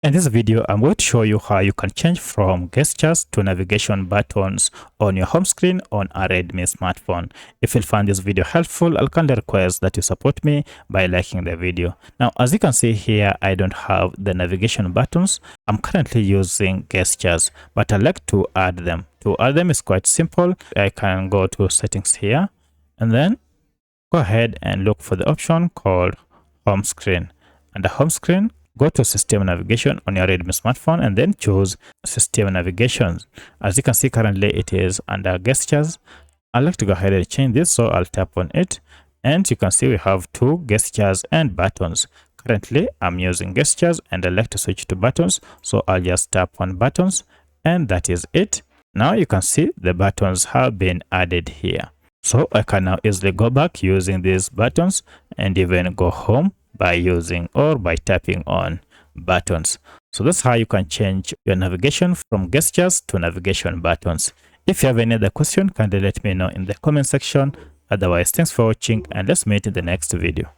In this video, I'm going to show you how you can change from gestures to navigation buttons on your home screen on a Redmi smartphone. If you find this video helpful, I'll kindly request that you support me by liking the video. Now, as you can see here, I don't have the navigation buttons. I'm currently using gestures, but I like to add them. To add them is quite simple. I can go to settings here and then go ahead and look for the option called home screen. And the home screen, go to system navigation on your Redmi smartphone and then choose system navigation. As you can see, currently it is under gestures. I'd like to go ahead and change this, so I'll tap on it and you can see we have two gestures and buttons. Currently I'm using gestures and I like to switch to buttons, so I'll just tap on buttons and that is it. Now you can see the buttons have been added here, so I can now easily go back using these buttons and even go home by using or by tapping on buttons. So that's how you can change your navigation from gestures to navigation buttons. If you have any other question, kindly let me know in the comment section. Otherwise, thanks for watching and let's meet in the next video.